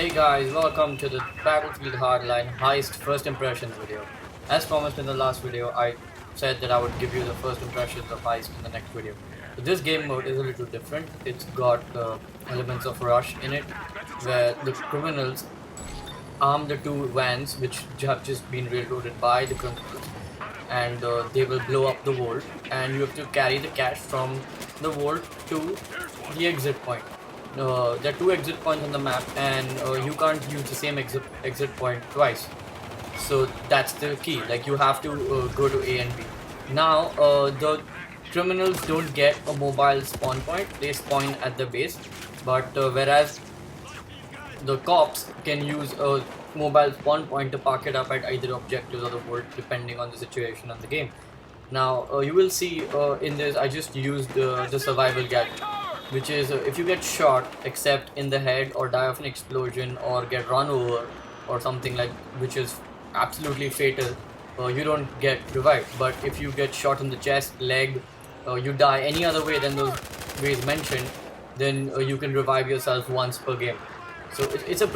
Hey guys, welcome to the Battlefield Hardline Heist first impressions video. As promised in the last video, I said that I would give you the first impressions of Heist in the next video. So this game mode is a little different. It's got elements of rush in it, where the criminals arm the two vans which have just been railroaded by the criminals, and they will blow up the vault, and you have to carry the cash from the vault to the exit point. There are two exit points on the map, and you can't use the same exit point twice. So that's the key. Like, you have to go to A and B. Now the criminals don't get a mobile spawn point; they spawn at the base. But whereas the cops can use a mobile spawn point to park it up at either objectives or the vault, depending on the situation of the game. Now you will see in this I just used the survival gadget, which is if you get shot except in the head or die of an explosion or get run over or something like which is absolutely fatal, you don't get revived. But if you get shot in the chest, leg, you die any other way than those ways mentioned, then you can revive yourself once per game. So it's a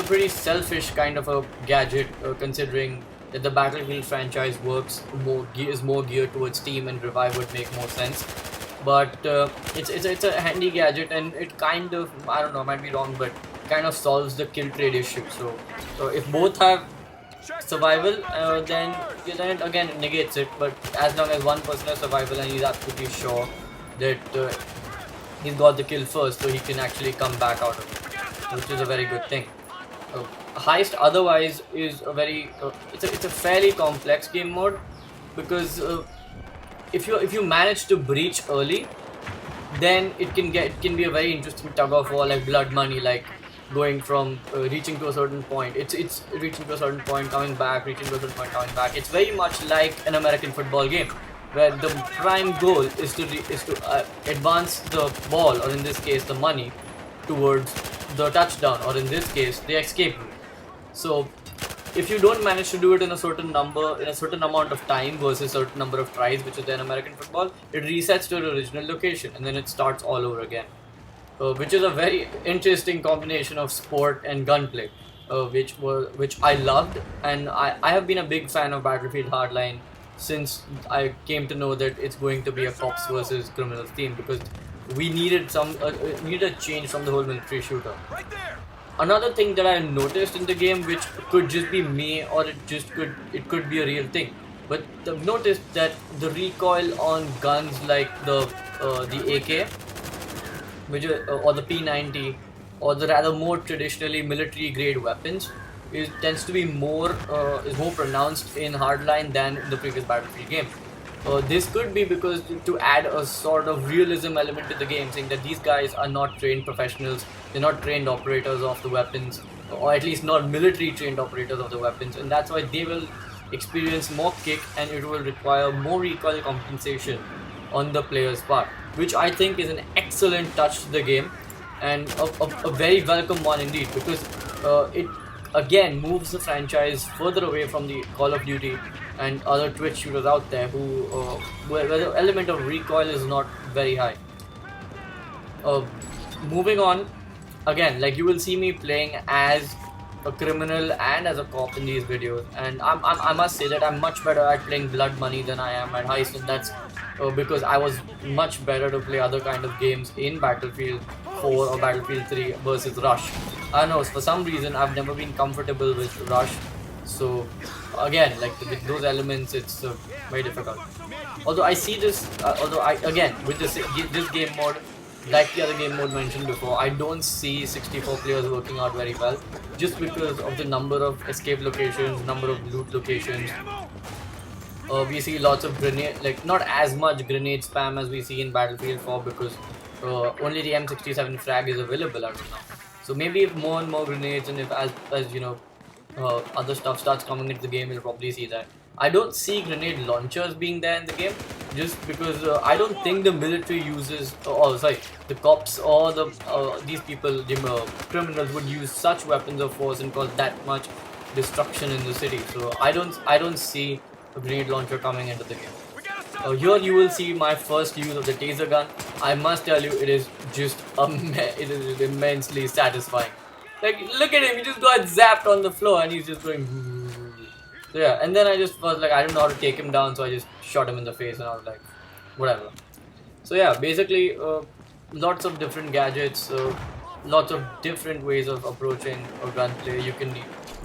pretty selfish kind of a gadget, considering that the Battlefield franchise is more geared towards team, and revive would make more sense. But it's a handy gadget, and it kind of, I don't know, I might be wrong, but kind of solves the kill trade issue. So if both have survival, then it again negates it. But as long as one person has survival and he's absolutely sure that he's got the kill first, so he can actually come back out of it, which is a very good thing. Heist otherwise is a very it's a fairly complex game mode, because if you manage to breach early, then it can be a very interesting tug of war, like blood money, like going from reaching to a certain point. It's reaching to a certain point, coming back, reaching to a certain point, coming back. It's very much like an American football game, where the prime goal is to advance the ball, or in this case the money, towards the touchdown, or in this case the escape route. So if you don't manage to do it in a certain amount of time versus a certain number of tries, which is in American football, it resets to the original location and then it starts all over again, which is a very interesting combination of sport and gunplay, which I loved. And I have been a big fan of Battlefield Hardline since I came to know that it's going to be a cops versus criminals team, because we needed a change from the whole military shooter. Another thing that I noticed in the game, which could just be me, or it could be a real thing, but I've noticed that the recoil on guns like the AK, which or the P90, or the rather more traditionally military grade weapons, tends to be is more pronounced in Hardline than in the previous Battlefield game. This could be because to add a sort of realism element to the game, saying that these guys are not trained professionals, they're not trained operators of the weapons, or at least not military trained operators of the weapons, and that's why they will experience more kick, and it will require more recoil compensation on the player's part, which I think is an excellent touch to the game, and a very welcome one indeed, because it again moves the franchise further away from the Call of Duty and other Twitch shooters out there where the element of recoil is not very high. Moving on, again, like, you will see me playing as a criminal and as a cop in these videos, and I must say that I'm much better at playing blood money than I am at heist, and that's because I was much better to play other kind of games in Battlefield 4 or Battlefield 3 versus Rush. I don't know, for some reason I've never been comfortable with Rush. So again, like, with those elements, it's very difficult. Although I see this, with this game mode, like the other game mode mentioned before, I don't see 64 players working out very well, just because of the number of escape locations, number of loot locations. We see lots of grenade, like not as much grenade spam as we see in Battlefield 4, because only the M67 frag is available as of now. So maybe if more and more grenades, and if as you know, other stuff starts coming into the game, you'll probably see that. I don't see grenade launchers being there in the game, just because I don't think the military uses, the cops or these people, the criminals, would use such weapons of force and cause that much destruction in the city. So I don't see a grenade launcher coming into the game. Here you will see my first use of the taser gun. I must tell you, it is just it is immensely satisfying. Like, look at him, he just got zapped on the floor and he's just going. So yeah, and then I just was like, I didn't know how to take him down, so I just shot him in the face, and I was like, whatever. So yeah, basically, lots of different gadgets, lots of different ways of approaching a gunplay. You can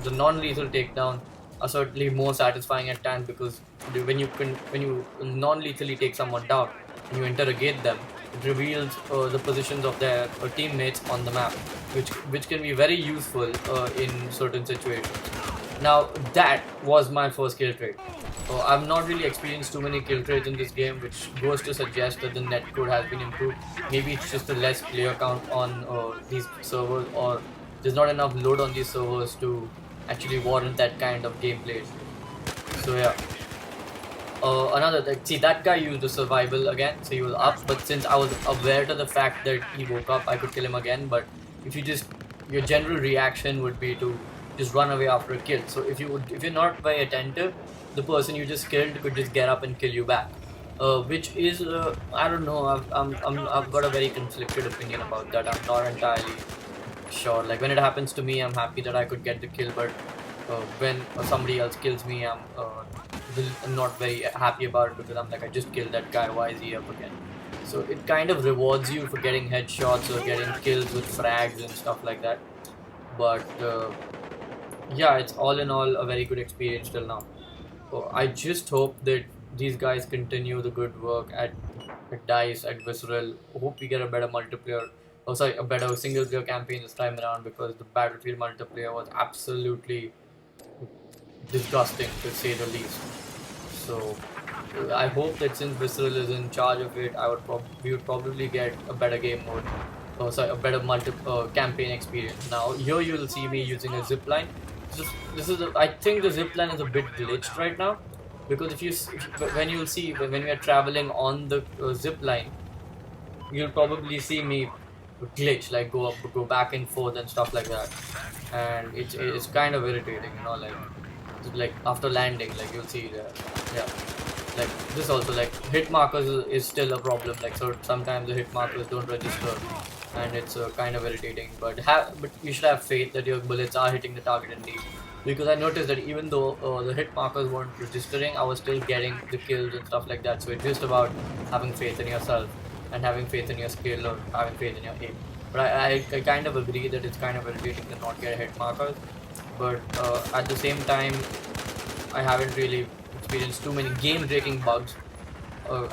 the non-lethal takedown are certainly more satisfying at times because when you non-lethally take someone down and you interrogate them, it reveals the positions of their teammates on the map, which can be very useful in certain situations. Now that was my first kill trade. I've not really experienced too many kill trades in this game, which goes to suggest that the netcode has been improved. Maybe it's just a less player count on these servers, or there's not enough load on these servers to actually warrant that kind of gameplay. So yeah. Another like, see, that guy used the survival again, so he was up, but since I was aware to the fact that he woke up, I could kill him again. But if you just, your general reaction would be to just run away after a kill. So if you're not very attentive, the person you just killed could just get up and kill you back, which is I don't know, I've got a very conflicted opinion about that. I'm not entirely sure. Like, when it happens to me, I'm happy that I could get the kill, but when somebody else kills me, I'm not very happy about it because I'm like, I just killed that guy, why is he up again? So it kind of rewards you for getting headshots or getting kills with frags and stuff like that. But yeah, it's all in all a very good experience till now. So I just hope that these guys continue the good work at DICE, at Visceral. Hope we get a better multiplayer, oh sorry, a better single player campaign this time around, because the Battlefield multiplayer was absolutely disgusting to say the least. So I hope that since Visceral is in charge of it, we would probably get a better game mode, a better campaign experience. Now here you will see me using a zipline. I think the zipline is a bit glitched right now, because when we are traveling on the zipline, you'll probably see me glitch, like go back and forth and stuff like that, and it's kind of irritating, like after landing, like you'll see that, yeah, like this also, like hit markers is still a problem, like so sometimes the hit markers don't register, and it's kind of irritating, but you should have faith that your bullets are hitting the target indeed, because I noticed that even though the hit markers weren't registering, I was still getting the kills and stuff like that. So it's just about having faith in yourself and having faith in your skill, or having faith in your aim. But I kind of agree that it's kind of irritating to not get hit markers, but at the same time, I haven't really experienced too many game-breaking bugs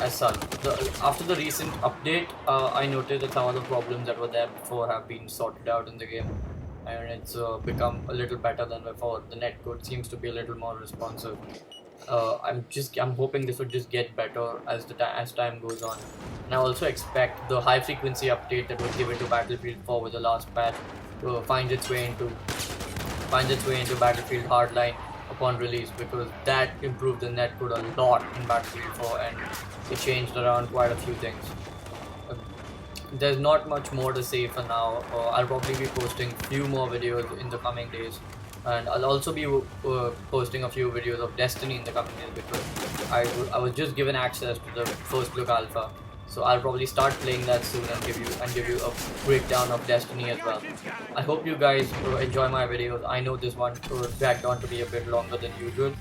as such. After the recent update, I noticed that some of the problems that were there before have been sorted out in the game, and it's become a little better than before. The netcode seems to be a little more responsive. I'm hoping this will just get better as time goes on, and I also expect the high frequency update that was given to Battlefield 4 with the last patch to find its way into Battlefield Hardline upon release, because that improved the netcode a lot in Battlefield 4 and it changed around quite a few things. There's not much more to say for now. I'll probably be posting a few more videos in the coming days, and I'll also be posting a few videos of Destiny in the coming days, because I was just given access to the first look alpha, so I'll probably start playing that soon and give you a breakdown of Destiny as well. I hope you guys enjoy my videos. I know this one dragged on to be a bit longer than usual,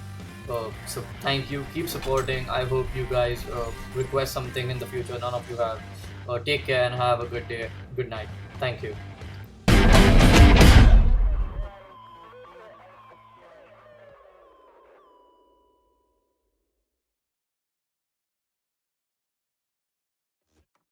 so thank you, keep supporting. I hope you guys request something in the future none of you have. Take care and have a good day, good night. Thank you.